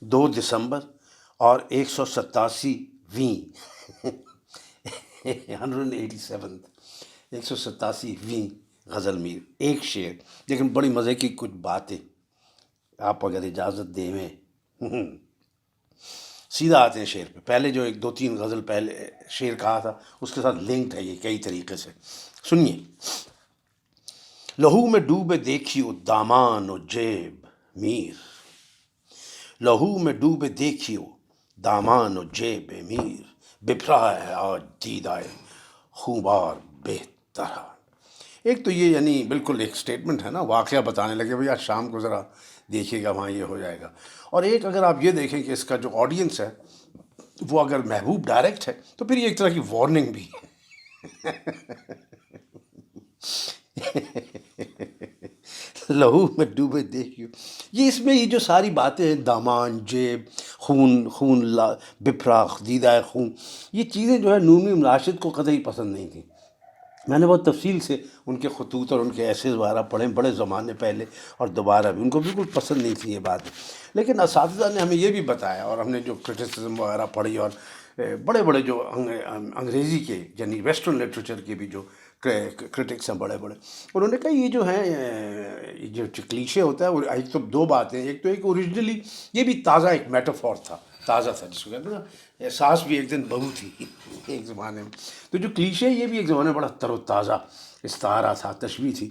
2 دسمبر اور 187ویں 187 187ویں غزل میر، ایک شعر، لیکن بڑی مزے کی کچھ باتیں آپ اگر اجازت دیں میں سیدھا آتے ہیں شعر پہ۔ پہلے جو ایک دو تین غزل پہلے شعر کہا تھا اس کے ساتھ لنکڈ ہے یہ کئی طریقے سے، سنیے۔ لہو میں ڈوبے دیکھیو دامان و جیب میر، لہو میں ڈوبے دیکھیو دامان و جیب میر، بپھرا ہے آج دیدائے خوبار بہتر۔ ایک تو یہ یعنی بالکل ایک سٹیٹمنٹ ہے نا، واقعہ بتانے لگے بھئی آج شام کو ذرا دیکھیے گا وہاں یہ ہو جائے گا۔ اور ایک اگر آپ یہ دیکھیں کہ اس کا جو آڈینس ہے وہ اگر محبوب ڈائریکٹ ہے تو پھر یہ ایک طرح کی وارننگ بھی ہے۔ لہو میں ڈوبے دیکھیو، یہ اس میں یہ جو ساری باتیں ہیں، دامان، جیب، خون، خون بپھرا، دیدہ خون، یہ چیزیں جو ہے نون راشد کو قطعی پسند نہیں تھیں۔ میں نے بہت تفصیل سے ان کے خطوط اور ان کے ایسیز وغیرہ پڑھے بڑے زمانے پہلے اور دوبارہ بھی، ان کو بالکل پسند نہیں تھی یہ باتیں۔ لیکن اساتذہ نے ہمیں یہ بھی بتایا اور ہم نے جو کرٹیسزم وغیرہ پڑھی اور بڑے بڑے جو انگریزی کے یعنی ویسٹرن لٹریچر کے بھی جو کرٹکس ہیں بڑے بڑے، انہوں نے کہا یہ جو ہیں یہ جو کلیشے ہوتا ہے وہ ایک تو دو باتیں، ایک تو ایک اوریجنلی یہ بھی تازہ ایک میٹافور تھا، تازہ تھا، جس کو کہتے ہیں نا احساس بھی ایک دن بہو تھی ایک زمانے میں، تو جو کلیشے یہ بھی ایک زمانے میں بڑا تر و تازہ استعارہ تھا، تشبیہ تھی۔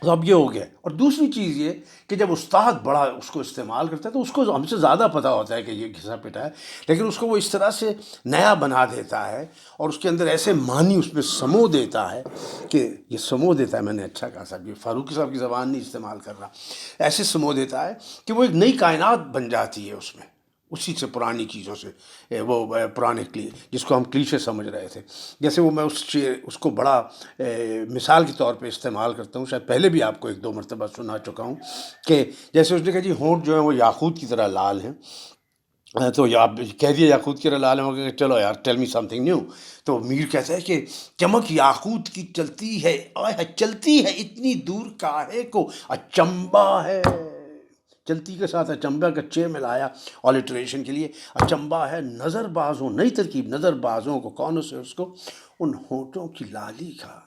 تو اب یہ ہو گیا۔ اور دوسری چیز یہ کہ جب استاد بڑا اس کو استعمال کرتا ہے تو اس کو ہم سے زیادہ پتہ ہوتا ہے کہ یہ گھسا پٹا ہے، لیکن اس کو وہ اس طرح سے نیا بنا دیتا ہے اور اس کے اندر ایسے معنی اس میں سمو دیتا ہے کہ یہ سمو دیتا ہے، میں نے اچھا کہا صاحب، یہ فاروقی صاحب کی زبان نہیں استعمال کر رہا، ایسے سمو دیتا ہے کہ وہ ایک نئی کائنات بن جاتی ہے اس میں، اسی سے پرانی چیزوں سے، وہ پرانے جس کو ہم کلیشے سمجھ رہے تھے۔ جیسے وہ میں اس کو بڑا مثال کے طور پہ استعمال کرتا ہوں، شاید پہلے بھی آپ کو ایک دو مرتبہ سنا چکا ہوں، کہ جیسے اس نے کہا جی ہونٹ جو ہیں وہ یاقوت کی طرح لال ہیں، تو آپ کہہ دیے یاقوت کی طرح لال ہیں، وہ کہ چلو یار tell me some thing new, تو میر کہتا ہے کہ چمک یاقوت کی چلتی ہے، چلتی ہے اتنی دور کاہے کو اچمبا ہے، چلتی کے ساتھ اچمبا کا چے ملایا آلٹریشن کے لیے، اچمبا ہے نظر بازوں، نئی ترکیب، نظر بازوں کو، کونوں سے اس کو، ان ہونٹوں کی لالی کا،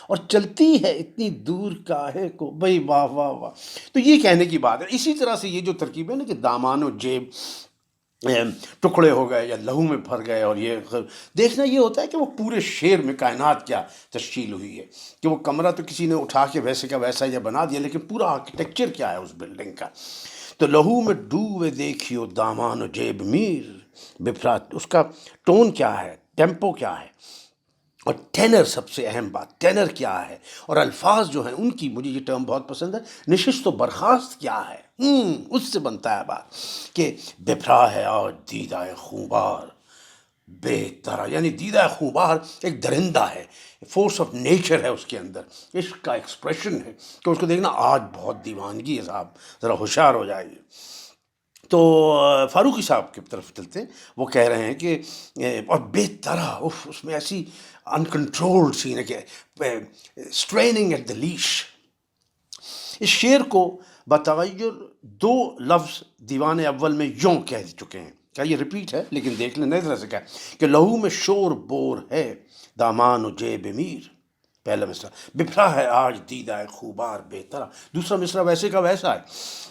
اور چلتی ہے اتنی دور کاہے کو، بھئی واہ واہ واہ۔ تو یہ کہنے کی بات ہے۔ اسی طرح سے یہ جو ترکیب ہے نا کہ دامان و جیب ٹکڑے ہو گئے یا لہو میں پھر گئے، اور یہ دیکھنا یہ ہوتا ہے کہ وہ پورے شعر میں کائنات کیا تشکیل ہوئی ہے، کہ وہ کمرہ تو کسی نے اٹھا کے ویسے کا ویسا یا بنا دیا، لیکن پورا آرکیٹیکچر کیا ہے اس بلڈنگ کا۔ تو لہو میں ڈوبے دیکھیو دامان و جیب میر، بپھرا، اس کا ٹون کیا ہے، ٹیمپو کیا ہے، اور ٹینر، سب سے اہم بات ٹینر کیا ہے، اور الفاظ جو ہیں ان کی، مجھے یہ ٹرم بہت پسند ہے، نشست و برخاست کیا ہے، اس سے بنتا ہے بات کہ بپھرا ہے آج دیدہ خوبار بے طرح، یعنی دیدہ خوبار ایک درندہ ہے، فورس آف نیچر ہے اس کے اندر، عشق کا ایکسپریشن ہے کہ اس کو دیکھنا آج بہت دیوانگی ہے صاحب، ذرا ہوشیار ہو جائیے۔ تو فاروقی صاحب کی طرف چلتے ہیں، وہ کہہ رہے ہیں کہ اور بے طرح، اس میں ایسی انکنٹرولڈ سین ہے کہ اسٹریننگ ایٹ دا لیش۔ اس شعر کو بتغیر 2 لفظ دیوان اول میں یوں کہہ چکے ہیں، کیا یہ ریپیٹ ہے لیکن دیکھ لیں نئے طرح سے، کیا کہ لہو میں شور بور ہے دامان و جیب میر، پہلا مصرع، بپھرا ہے آج دیدہ خوبار بے طرح، دوسرا مصرع ویسے کا ویسا ہے۔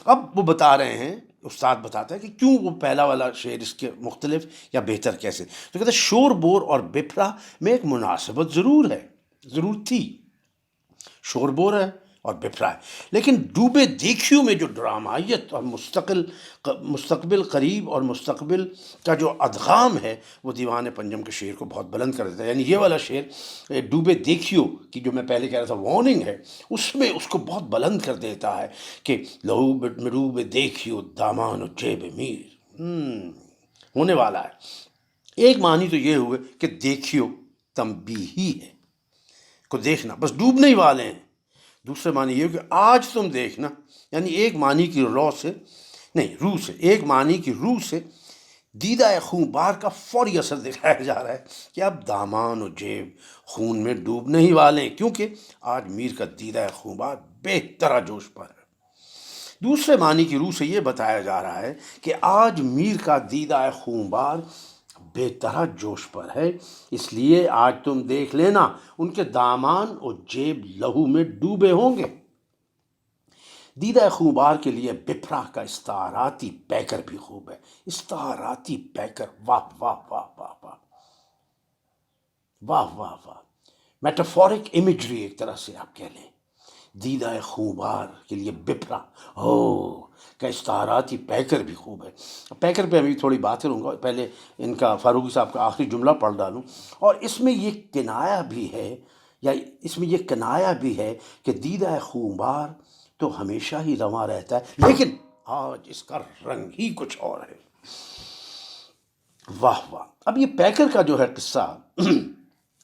اب وہ بتا رہے ہیں، استاد بتاتا ہے کہ کیوں وہ پہلا والا شعر اس کے مختلف یا بہتر کیسے، تو کہتے ہیں شور بور اور بپھرا میں ایک مناسبت ضرور ہے، ضرور تھی، شور بور ہے اور بپھرا ہے، لیکن ڈوبے دیکھیو میں جو ڈرامائیت اور مستقبل قریب اور مستقبل کا جو ادغام ہے وہ دیوان پنجم کے شعر کو بہت بلند کر دیتا ہے۔ یعنی یہ والا شعر ڈوبے دیکھیو کی جو میں پہلے کہہ رہا تھا وارننگ ہے، اس میں اس کو بہت بلند کر دیتا ہے کہ لہو میں ڈوبے دیکھیو دامان و جیب میر، ہونے والا ہے۔ ایک معنی تو یہ ہوئے کہ دیکھیو تنبیہی ہے، کو دیکھنا، بس ڈوبنے ہی والے ہیں۔ دوسرے معنی یہ کہ آج تم دیکھنا، یعنی ایک معنی کی روح سے ایک معنی کی روح سے دیدہ خون بار کا فوری اثر دکھایا جا رہا ہے کہ اب دامان و جیب خون میں ڈوبنے ہی والے ہیں، کیونکہ آج میر کا دیدہ خون بار بے طرح جوش پر ہے۔ دوسرے معنی کی روح سے یہ بتایا جا رہا ہے کہ آج میر کا دیدہ خونبار بے طرح جوش پر ہے، اس لیے آج تم دیکھ لینا ان کے دامان اور جیب لہو میں ڈوبے ہوں گے۔ دیدہ خونبار کے لیے بپرا کا استعاراتی پیکر بھی خوب ہے۔ استعاراتی پیکر، واہ واہ واہ واہ واہ واہ واہ واہ، میٹافورک امیجری ایک طرح سے آپ کہہ لیں۔ دیدہ خونبار کے لیے بپرا کا استعاراتی پیکر بھی خوب ہے۔ پیکر پہ ابھی تھوڑی بات کروں گا، پہلے ان کا فاروقی صاحب کا آخری جملہ پڑھ ڈالوں۔ اور اس میں یہ کنایا بھی ہے، یا اس میں یہ کنایا بھی ہے کہ دیدہ خونبار تو ہمیشہ ہی رواں رہتا ہے، لیکن آج اس کا رنگ ہی کچھ اور ہے۔ واہ واہ۔ اب یہ پیکر کا جو ہے قصہ،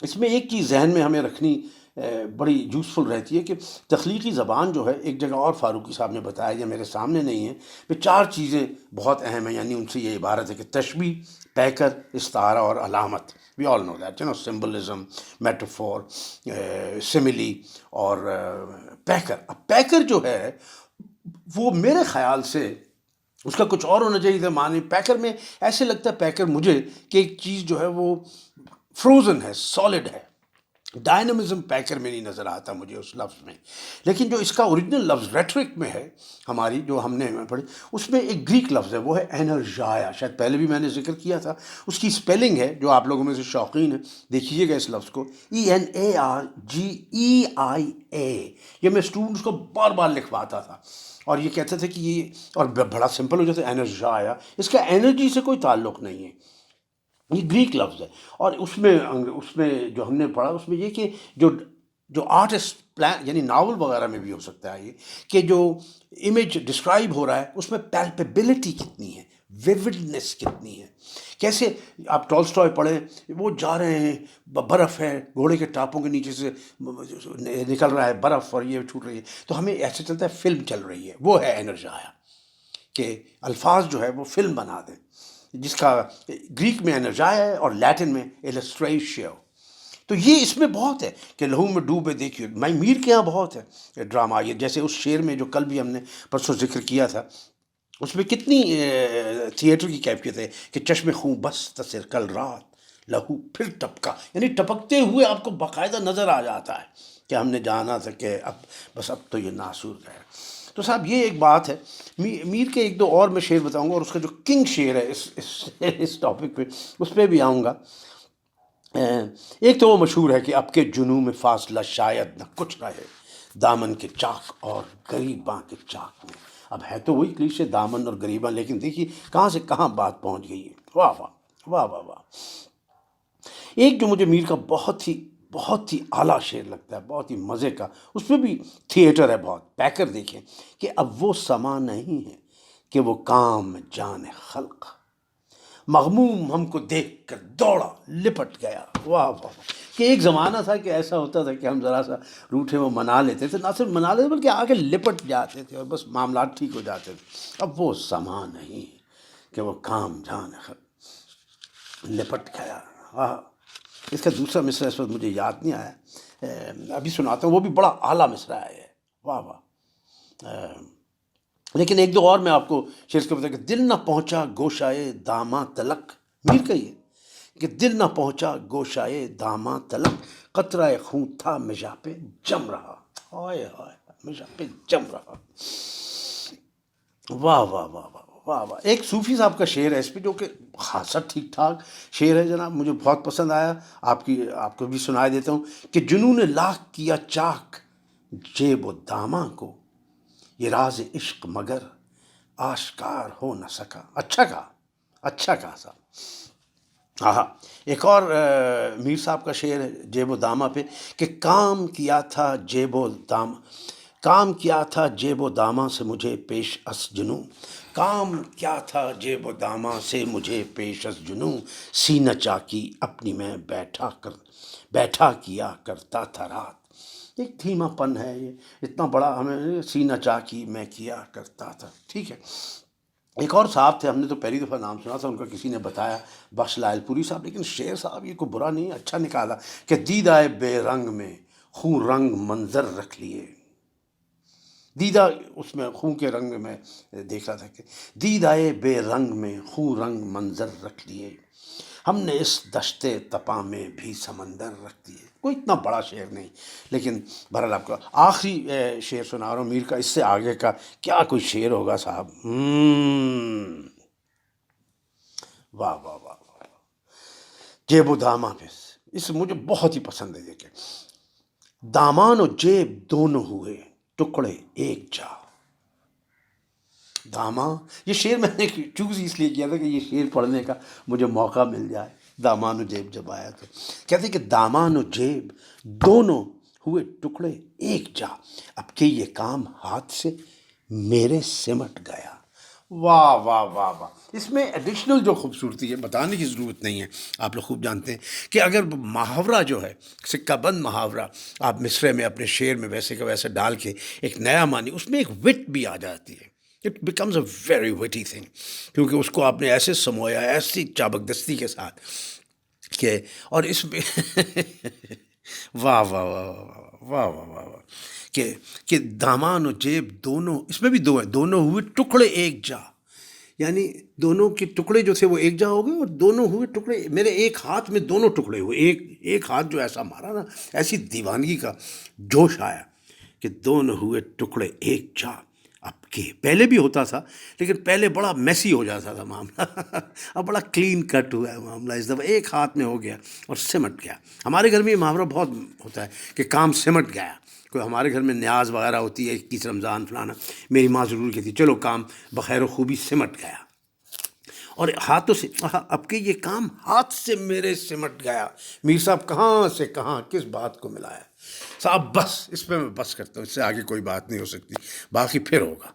اس میں ایک چیز ذہن میں ہمیں رکھنی بڑی یوزفل رہتی ہے کہ تخلیقی زبان جو ہے، ایک جگہ اور فاروقی صاحب نے بتایا، یہ میرے سامنے نہیں ہے، پہ 4 چیزیں بہت اہم ہیں، یعنی ان سے یہ عبارت ہے کہ تشبیہ، پیکر، استعارہ اور علامت۔ وی آل نو دیٹ، سمبلزم، میٹافور، سملی اور پیکر۔ اب پیکر جو ہے وہ میرے خیال سے اس کا کچھ اور ہونا چاہیے تھا معنی۔ پیکر میں ایسے لگتا ہے پیکر مجھے کہ ایک چیز جو ہے وہ فروزن ہے، سالڈ ہے۔ ڈائنامزم پیکر میں نہیں نظر آتا مجھے اس لفظ میں، لیکن جو اس کا اوریجنل لفظ ریٹرک میں ہے ہماری، جو ہم نے پڑھی، اس میں ایک گریک لفظ ہے، وہ ہے انرجایا۔ شاید پہلے بھی میں نے ذکر کیا تھا۔ اس کی اسپیلنگ ہے، جو آپ لوگوں میں سے شوقین ہیں دیکھیے گا اس لفظ کو، ENARGEIA۔ یہ میں اسٹوڈنٹس کو بار بار لکھواتا تھا، اور یہ کہتے تھے کہ یہ، اور بڑا سمپل ہو جاتا ہے، انرجایا۔ اس کا انرجی سے کوئی تعلق نہیں ہے، یہ گریک لفظ ہے۔ اور اس میں جو ہم نے پڑھا، اس میں یہ کہ جو آرٹسٹ پلان، یعنی ناول وغیرہ میں بھی ہو سکتا ہے یہ، کہ جو امیج ڈسکرائب ہو رہا ہے اس میں پیلپیبلٹی کتنی ہے، ویوڈنس کتنی ہے۔ کیسے آپ ٹولسٹائے پڑھیں، وہ جا رہے ہیں، برف ہے، گھوڑے کے ٹاپوں کے نیچے سے نکل رہا ہے برف، اور یہ چھوٹ رہی ہے، تو ہمیں ایسے چلتا ہے فلم چل رہی ہے۔ وہ ہے انرجایا، کہ الفاظ جو ہے وہ فلم بنا دیں، جس کا گریک میں انرجایا ہے اور لیٹن میں ایلسٹریشیو۔ تو یہ اس میں بہت ہے کہ لہو میں ڈوبے دیکھیے، میر کے یہاں بہت ہے ڈرامہ۔ یہ جیسے اس شعر میں جو کل بھی ہم نے پرسوں ذکر کیا تھا، اس میں کتنی تھیٹر کی کیفیت ہے کہ چشم خوں بس تصر کل رات لہو پھر ٹپکا، یعنی ٹپکتے ہوئے آپ کو باقاعدہ نظر آ جاتا ہے کہ ہم نے جانا تھا کہ اب تو یہ ناسور گیا۔ تو صاحب یہ ایک بات ہے۔ میر کے ایک دو اور میں شعر بتاؤں گا، اور اس کا جو کنگ شعر ہے اس ٹاپک پہ، اس پہ بھی آؤں گا۔ ایک تو وہ مشہور ہے کہ اب کے جنوں میں فاصلہ شاید نہ کچھ رہے، دامن کے چاک اور غریباں کے چاک میں۔ اب ہے تو وہی کلیشے، دامن اور غریباں، لیکن دیکھیے کہاں سے کہاں بات پہنچ گئی ہے۔ واہ واہ واہ واہ واہ۔ ایک جو مجھے میر کا بہت ہی اعلیٰ شعر لگتا ہے، بہت ہی مزے کا، اس میں بھی تھیٹر ہے بہت، پیکر دیکھیں کہ اب وہ سما نہیں ہے کہ وہ کام جان خلق، مغموم ہم کو دیکھ کر دوڑا لپٹ گیا۔ واہ واہ، کہ ایک زمانہ تھا کہ ایسا ہوتا تھا کہ ہم ذرا سا روٹھے وہ منا لیتے تھے، نہ صرف منا لیتے بلکہ آگے لپٹ جاتے تھے اور بس معاملات ٹھیک ہو جاتے تھے۔ اب وہ سما نہیں کہ وہ کام جان خلق لپٹ گیا۔ اس کا دوسرا مصرع اس وقت مجھے یاد نہیں آیا، ابھی سناتا ہوں، وہ بھی بڑا اعلیٰ مصرع ہے۔ واہ واہ۔ لیکن ایک دو اور میں آپ کو شعر کے بتایا کہ دل نہ پہنچا گوشائے داماں تلک، میر کا یہ کہ دل نہ پہنچا گوشائے داماں تلک، قطرہ خون تھا مژہ پہ جم رہا، ہائے ہائے مژہ پہ جم رہا۔ واہ واہ واہ واہ واہ واہ۔ ایک صوفی صاحب کا شعر ہے اس پہ، جو کہ خاصا ٹھیک ٹھاک شعر ہے جناب، مجھے بہت پسند آیا، آپ کو بھی سنائے دیتا ہوں کہ جنوں نے لاکھ کیا چاک جیب و داماں کو، یہ راز عشق مگر آشکار ہو نہ سکا۔ اچھا کہا صاحب۔ ہاں، ایک اور میر صاحب کا شعر ہے جیب و داماں پہ کہ کام کیا تھا جیب و داماں سے مجھے پیش اس جنوں، کام کیا تھا جیب و داماں سے مجھے پیش اس جنوں، سینہ چاکی اپنی میں بیٹھا کیا کرتا تھا رات۔ ایک دھیما پن ہے یہ، اتنا بڑا ہمیں سینہ چاکی میں کیا کرتا تھا، ٹھیک ہے۔ ایک اور صاحب تھے، ہم نے تو پہلی دفعہ نام سنا تھا ان کا، کسی نے بتایا، بخش لائل پوری صاحب، لیکن شعر صاحب یہ کوئی برا نہیں، اچھا نکالا کہ دیدہ بے رنگ میں خوں رنگ منظر رکھ لیے، دیدہ اس میں خوں کے رنگ میں دیکھ رہا تھا کہ دیدائے بے رنگ میں خوں رنگ منظر رکھ لیے، ہم نے اس دشت تپاں میں بھی سمندر رکھ دیے۔ کوئی اتنا بڑا شعر نہیں، لیکن بہرحال آپ کو آخری شعر سنا رہا ہوں میر کا، اس سے آگے کا کیا کوئی شعر ہوگا صاحب۔ واہ واہ واہ واہ، جیب و داماں پہ اس مجھے بہت ہی پسند ہے۔ دیکھیں، دامان و جیب دونوں ہوئے ٹکڑے ایک جا۔ دامان، یہ شعر میں نے چوز اس لیے کیا تھا کہ یہ شعر پڑھنے کا مجھے موقع مل جائے۔ دامان و جیب جب آیا تو کہتے کہ دامان و جیب دونوں ہوئے ٹکڑے ایک جا، اب کہ یہ کام ہاتھ سے میرے سمٹ گیا۔ واہ واہ واہ واہ، اس میں ایڈیشنل جو خوبصورتی ہے بتانے کی ضرورت نہیں ہے، آپ لوگ خوب جانتے ہیں کہ اگر محاورہ جو ہے سکہ بند محاورہ آپ مصرعے میں اپنے شعر میں ویسے کا ویسے ڈال کے ایک نیا معنی، اس میں ایک وٹ بھی آ جاتی ہے۔ It becomes a very witty thing, کیونکہ اس کو آپ نے ایسے سمویا ایسی چابک دستی کے ساتھ کہ، اور اس میں واہ واہ واہ واہ واہ واہ واہ واہ، کہ دامان و جیب دونوں، اس میں بھی دو ہیں، دونوں ہوئے ٹکڑے ایک جا، یعنی دونوں کے ٹکڑے جو تھے وہ ایک جا ہو گئے، اور دونوں ہوئے ٹکڑے، میرے ایک ہاتھ میں دونوں ٹکڑے ہوئے، ایک ہاتھ جو ایسا مارا نا، ایسی دیوانگی کا جوش آیا کہ دونوں ہوئے ٹکڑے ایک جا، اب کہ پہلے بھی ہوتا تھا لیکن پہلے بڑا میسی ہو جاتا تھا معاملہ، اب بڑا کلین کٹ ہوا ہے معاملہ، اس دفعہ ایک ہاتھ میں ہو گیا اور سمٹ گیا۔ ہمارے گھر میں یہ محاورہ بہت ہوتا ہے کہ کام سمٹ گیا، کوئی ہمارے گھر میں نیاز وغیرہ ہوتی ہے، 21 رمضان فلانا، میری ماں ضرور کہتی چلو کام بخیر و خوبی سمٹ گیا، اور ہاتھوں سے، اب کہ یہ کام ہاتھ سے میرے سمٹ گیا۔ میر صاحب کہاں سے کہاں کس بات کو ملایا صاحب، بس اس پہ میں بس کرتا ہوں، اس سے آگے کوئی بات نہیں ہو سکتی، باقی پھر ہوگا۔